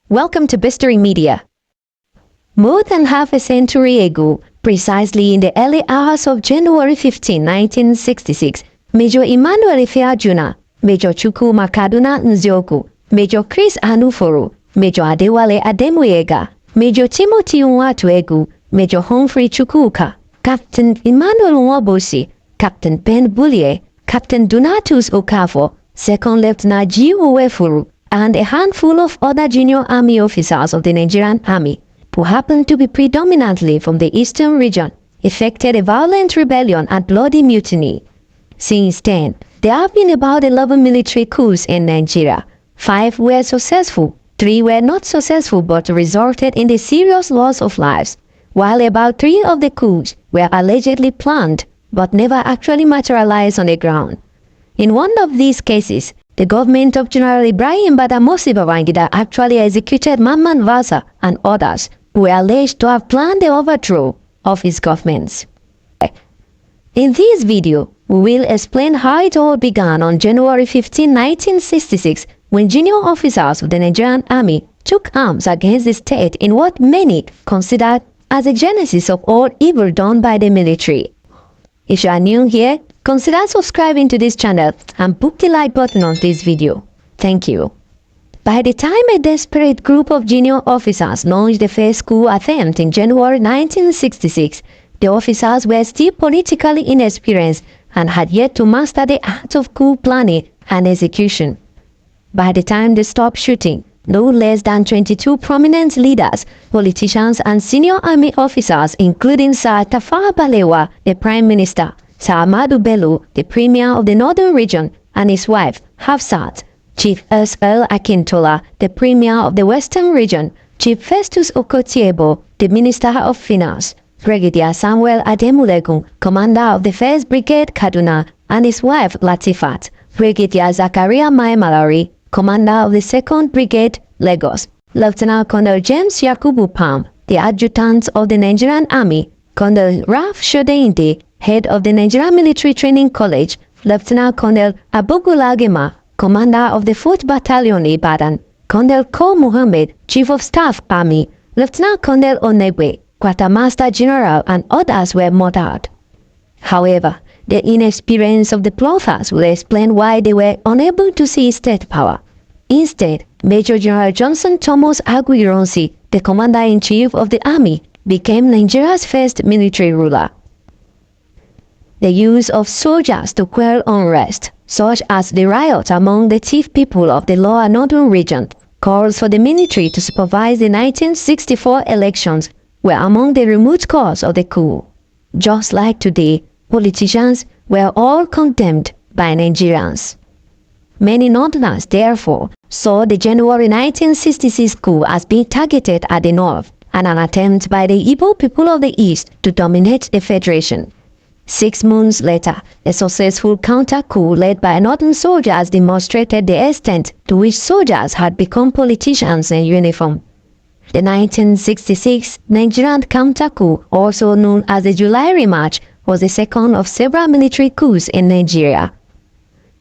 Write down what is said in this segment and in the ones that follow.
Welcome to Bistory Media. More than half a century ago, precisely in the early hours of January 15, 1966, Major Emmanuel Ifeajuna, Major Chukwuma Kaduna Nzioku, Major Chris Anuforo, Major Adewale Ademoyega, Major Timothy Nwatuegu, Major Humphrey Chukwuka, Captain Emmanuel Nwabosi, Captain Ben Bullier, Captain Donatus Okafor, Second Lieutenant G. Owefuru, and a handful of other junior army officers of the Nigerian Army, who happened to be predominantly from the eastern region, effected a violent rebellion and bloody mutiny. Since then, there have been about 11 military coups in Nigeria. 5 were successful, 3 were not successful but resulted in the serious loss of lives, while about 3 of the coups were allegedly planned but never actually materialized on the ground. In one of these cases, the government of General Ibrahim Badamasi Babangida actually executed Mamman Vasa and others who were alleged to have planned the overthrow of his governments. In this video, we will explain how it all began on January 15, 1966, when junior officers of the Nigerian Army took arms against the state in what many considered as the genesis of all evil done by the military. If you are new here, consider subscribing to this channel and book the like button on this video. Thank you. By the time a desperate group of junior officers launched the first coup attempt in January 1966, the officers were still politically inexperienced and had yet to master the art of coup planning and execution. By the time they stopped shooting, no less than 22 prominent leaders, politicians and senior army officers, including Sir Tafawa Balewa, the Prime Minister, Sir Ahmadu Bello, the Premier of the Northern Region, and his wife, Hafsat, Chief S.L. Akintola, the Premier of the Western Region, Chief Festus Okotiebo, the Minister of Finance, Brigadier Samuel Ademulegun, Commander of the 1st Brigade Kaduna, and his wife Latifat, Brigadier Zakaria Mai Malari, Commander of the 2nd Brigade, Lagos, Lieutenant Colonel James Yakubu Pam, the Adjutant of the Nigerian Army, Colonel Ralph Shodeinde, Head of the Nigerian Military Training College, Lieutenant Colonel Abogulagema, Commander of the 4th Battalion Ibadan, Colonel Ko Muhammad, Chief of Staff Army, Lieutenant Colonel Onegwe, Quartermaster General, and others were murdered. However, the inexperience of the plotters will explain why they were unable to seize state power. Instead, Major General Johnson Thomas Aguiyi-Ironsi, the Commander-in-Chief of the Army, became Nigeria's first military ruler. The use of soldiers to quell unrest, such as the riot among the chief people of the lower northern region, calls for the military to supervise the 1964 elections, were among the remote cause of the coup. Just like today, politicians were all condemned by Nigerians. Many Northerners, therefore, saw the January 1966 coup as being targeted at the North and an attempt by the Igbo people of the East to dominate the Federation. 6 months later, a successful counter-coup led by Northern soldiers demonstrated the extent to which soldiers had become politicians in uniform. The 1966 Nigerian counter-coup, also known as the July Remarch, was the second of several military coups in Nigeria.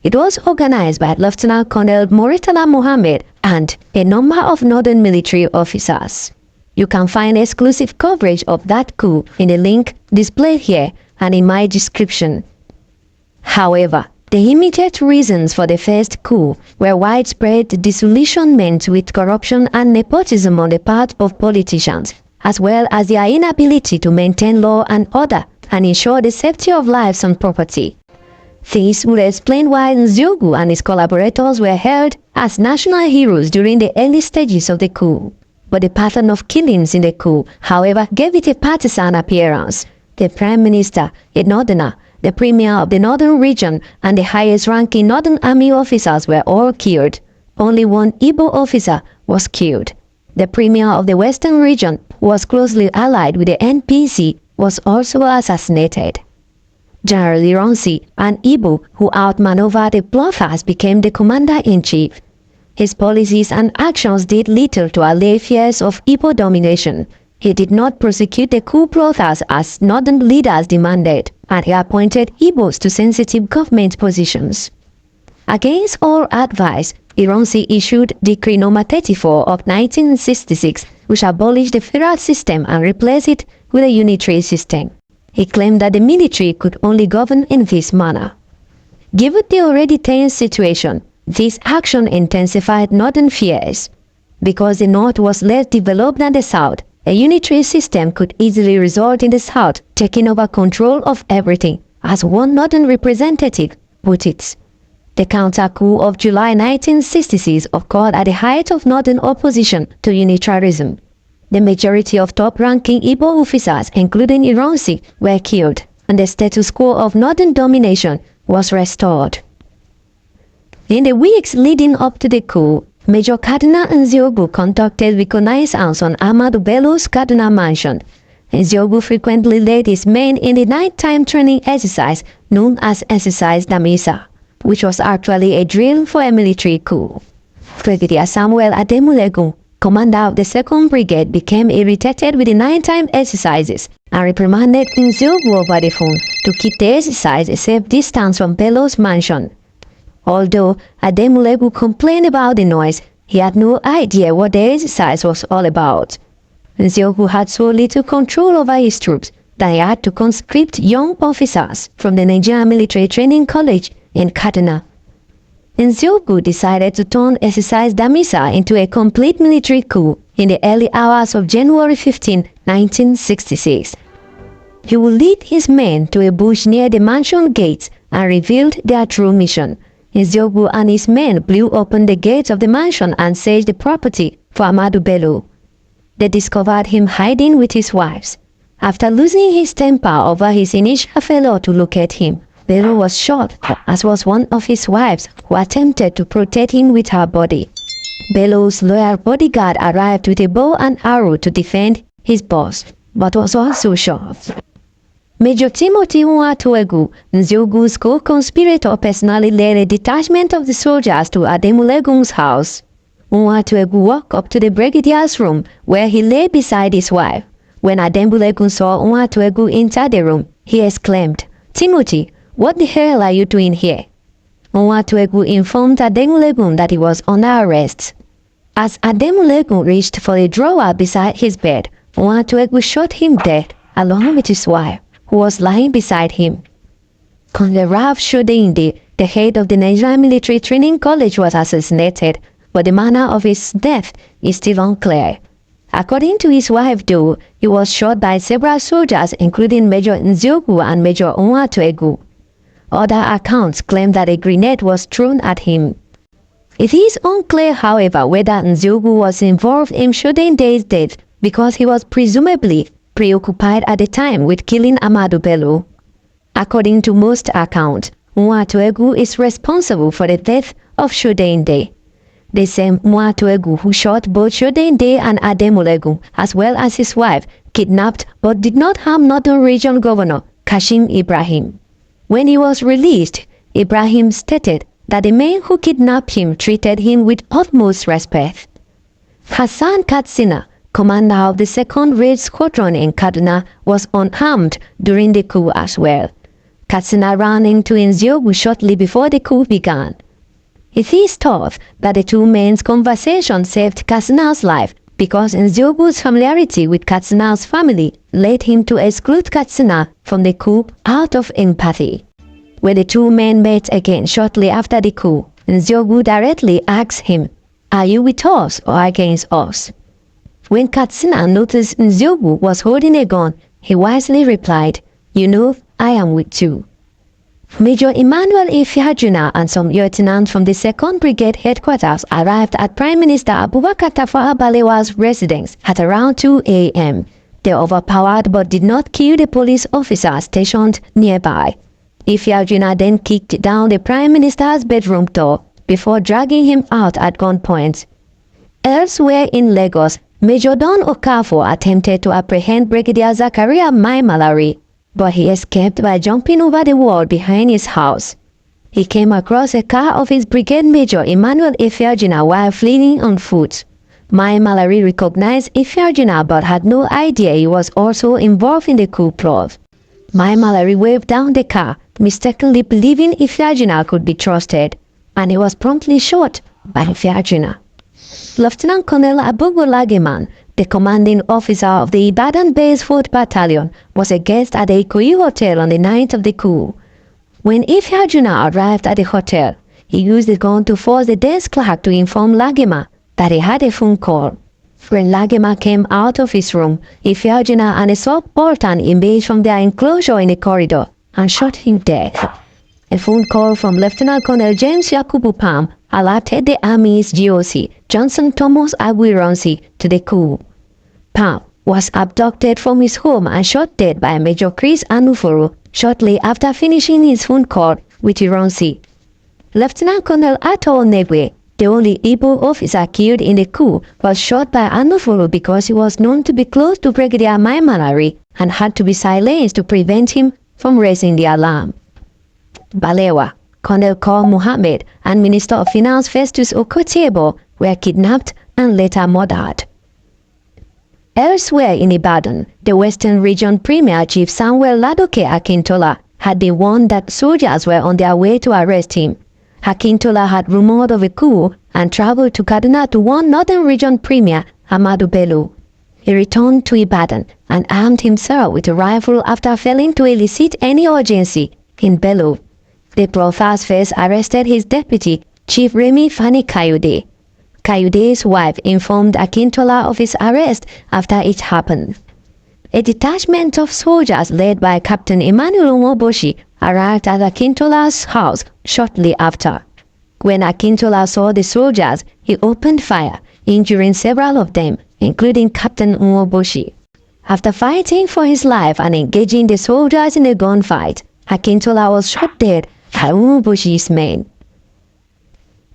It was organized by Lieutenant Colonel Muritala Mohammed and a number of northern military officers. You can find exclusive coverage of that coup in the link displayed here and in my description. However, the immediate reasons for the first coup were widespread disillusionment with corruption and nepotism on the part of politicians, as well as their inability to maintain law and order and ensure the safety of lives and property. This would explain why Nziogu and his collaborators were hailed as national heroes during the early stages of the coup. But the pattern of killings in the coup, however, gave it a partisan appearance. The Prime Minister, a Northerner, the Premier of the Northern Region, and the highest-ranking Northern Army officers were all killed. Only one Igbo officer was killed. The Premier of the Western Region, who was closely allied with the NPC, was also assassinated. General Ironsi, an Igbo who outmaneuvered the plotters, became the Commander-in-Chief. His policies and actions did little to allay fears of Igbo domination. He did not prosecute the coup plotters as northern leaders demanded, and he appointed Igbos to sensitive government positions. Against all advice, Ironsi issued Decree No. 34 of 1966, which abolished the federal system and replaced it with a unitary system. He claimed that the military could only govern in this manner. Given the already tense situation, this action intensified northern fears. Because the North was less developed than the South, a unitary system could easily result in the South taking over control of everything, as one northern representative put it. The counter-coup of July 1966 occurred at the height of northern opposition to unitarism. The majority of top-ranking Igbo officers, including Ironsi, were killed, and the status quo of northern domination was restored. In the weeks leading up to the coup, Major Cardinal Nziogu conducted reconnaissance on Ahmadu Bello's Kaduna mansion. Nziogu frequently led his men in the nighttime training exercise known as Exercise Damisa, which was actually a drill for a military coup. Brigadier Samuel Ademulegun, commander of the 2nd Brigade, became irritated with the nighttime exercises and reprimanded Nziogu over the phone to keep the exercise a safe distance from Bello's mansion. Although Ademulegun complained about the noise, he had no idea what the exercise was all about. Nziogu had so little control over his troops that he had to conscript young officers from the Nigerian Military Training College in Kaduna. Nziogu decided to turn Exercise Damisa into a complete military coup in the early hours of January 15, 1966. He would lead his men to a bush near the mansion gates and revealed their true mission. Nziogu and his men blew open the gates of the mansion and searched the property for Ahmadu Bello. They discovered him hiding with his wives. After losing his temper over his initial failure to locate him, Bello was shot, as was one of his wives, who attempted to protect him with her body. Bello's loyal bodyguard arrived with a bow and arrow to defend his boss, but was also shot. Major Timothy Nwatuegu, Nziogu's co-conspirator, personally led a detachment of the soldiers to Ademulegun's house. Nwatuegu walked up to the brigadier's room, where he lay beside his wife. When Ademulegun saw Nwatuegu enter the room, he exclaimed, "Timothy, what the hell are you doing here?" Nwatuegu informed Ademulegun that he was under arrest. As Ademulegun reached for a drawer beside his bed, Nwatuegu shot him dead, along with his wife, who was lying beside him. Colonel Ralph Shodinde, the head of the Nigerian Military Training College, was assassinated, but the manner of his death is still unclear. According to his wife, though, he was shot by several soldiers, including Major Nziogu and Major Nwatuegu. Other accounts claim that a grenade was thrown at him. It is unclear, however, whether Nziogu was involved in Shodinde's death because he was presumably preoccupied at the time with killing Ahmadu Bello. According to most accounts, Nwatuegu is responsible for the death of Shodinde. The same Nwatuegu who shot both Shodinde and Ademulegun, as well as his wife, kidnapped but did not harm Northern Region Governor Kashim Ibrahim. When he was released, Ibrahim stated that the men who kidnapped him treated him with utmost respect. Hassan Katsina, commander of the 2nd Raid Squadron in Kaduna, was unarmed during the coup as well. Katsina ran into Nziogu shortly before the coup began. It is thought that the two men's conversation saved Katsina's life because Nziogu's familiarity with Katsina's family led him to exclude Katsina from the coup out of empathy. When the two men met again shortly after the coup, Nziogu directly asked him, "Are you with us or against us?" When Katsina noticed Nziogu was holding a gun, he wisely replied, "You know, I am with you." Major Emmanuel Ifiajuna and some lieutenants from the 2nd Brigade headquarters arrived at Prime Minister Abubakar Tafawa Balewa's residence at around 2 a.m. They overpowered but did not kill the police officer stationed nearby. Ifiajuna then kicked down the Prime Minister's bedroom door before dragging him out at gunpoint. Elsewhere in Lagos, Major Don Okafor attempted to apprehend Brigadier Zakaria Mai Malari, but he escaped by jumping over the wall behind his house. He came across a car of his brigade major Emmanuel Ifiajuna while fleeing on foot. Mai Malari recognized Ifiajuna but had no idea he was also involved in the coup plot. Mai Malari waved down the car, mistakenly believing Ifiajuna could be trusted, and he was promptly shot by Fiajuna. Lieutenant Colonel Abubu Lageman, the commanding officer of the Ibadan-based 4th Battalion, was a guest at the Ikoyi Hotel on the night of the coup. When Ifeajuna arrived at the hotel, he used the gun to force the desk clerk to inform Lagema that he had a phone call. When Lagema came out of his room, Ifeajuna and a subaltern emerged from their enclosure in the corridor and shot him dead. A phone call from Lieutenant Colonel James Yakubu Pam alerted the Army's GOC, Johnson Thomas Aguironsi, to the coup. Pam was abducted from his home and shot dead by Major Chris Anuforo shortly after finishing his phone call with Ironsi. Lieutenant Colonel Ato Negwe, the only Igbo officer killed in the coup, was shot by Anuforo because he was known to be close to Brigadier Maimanari and had to be silenced to prevent him from raising the alarm. Balewa, Colonel Kaur Muhammad, and Minister of Finance Festus Okotiebo were kidnapped and later murdered. Elsewhere in Ibadan, the Western Region Premier Chief Samuel Ladoke Akintola had been warned that soldiers were on their way to arrest him. Akintola had rumored of a coup and traveled to Kaduna to warn Northern Region Premier Ahmadu Bello. He returned to Ibadan and armed himself with a rifle after failing to elicit any urgency in Bello. The Provost first arrested his deputy, Chief Remi Fani Kayode. Kayude's wife informed Akintola of his arrest after it happened. A detachment of soldiers led by Captain Emmanuel Umoboshi arrived at Akintola's house shortly after. When Akintola saw the soldiers, he opened fire, injuring several of them, including Captain Umoboshi. After fighting for his life and engaging the soldiers in a gunfight, Akintola was shot dead by Umoboshi's men.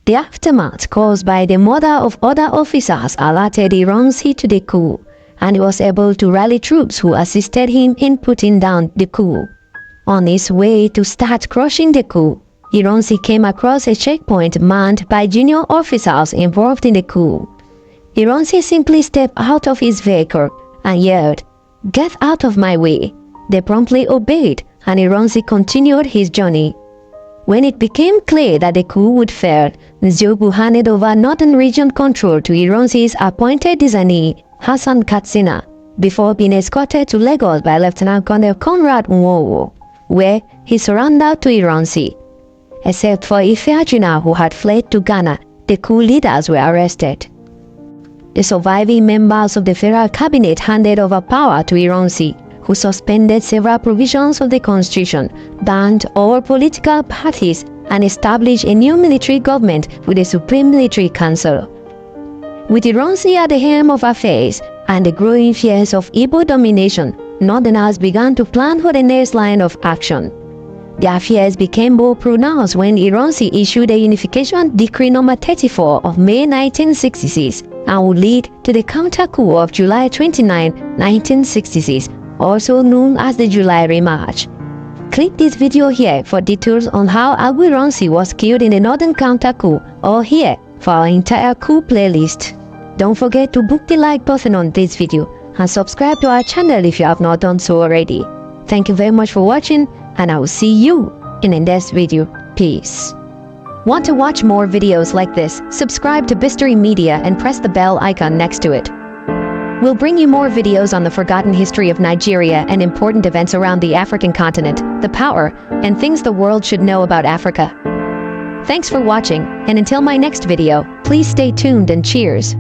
The aftermath caused by the murder of other officers alerted Ironsi to the coup, and he was able to rally troops who assisted him in putting down the coup. On his way to start crushing the coup, Ironsi came across a checkpoint manned by junior officers involved in the coup. Ironsi simply stepped out of his vehicle and yelled, "Get out of my way!" They promptly obeyed, and Ironsi continued his journey. When it became clear that the coup would fail, Nziobu handed over Northern Region control to Ironsi's appointed designee, Hassan Katsina, before being escorted to Lagos by Lieutenant Colonel Conrad Nwowo, where he surrendered to Ironsi. Except for Ifeajuna, who had fled to Ghana, the coup leaders were arrested. The surviving members of the federal cabinet handed over power to Ironsi, who suspended several provisions of the constitution, banned all political parties, and established a new military government with a Supreme Military Council. With Ironsi at the helm of affairs and the growing fears of Igbo domination, Northerners began to plan for the next line of action. Their fears became more pronounced when Ironsi issued a Unification Decree No. 34 of May 1966 and would lead to the counter-coup of July 29, 1966, also known as the July Remarch. Click this video here for details on how Aguironsi was killed in the Northern counter-coup, or here for our entire coup playlist. Don't forget to book the like button on this video and subscribe to our channel if you have not done so already. Thank you very much for watching, and I will see you in the next video. Peace. Want to watch more videos like this? Subscribe to Bistory Media and press the bell icon next to it. We'll bring you more videos on the forgotten history of Nigeria and important events around the African continent, the power, and things the world should know about Africa. Thanks for watching, and until my next video, please stay tuned and cheers.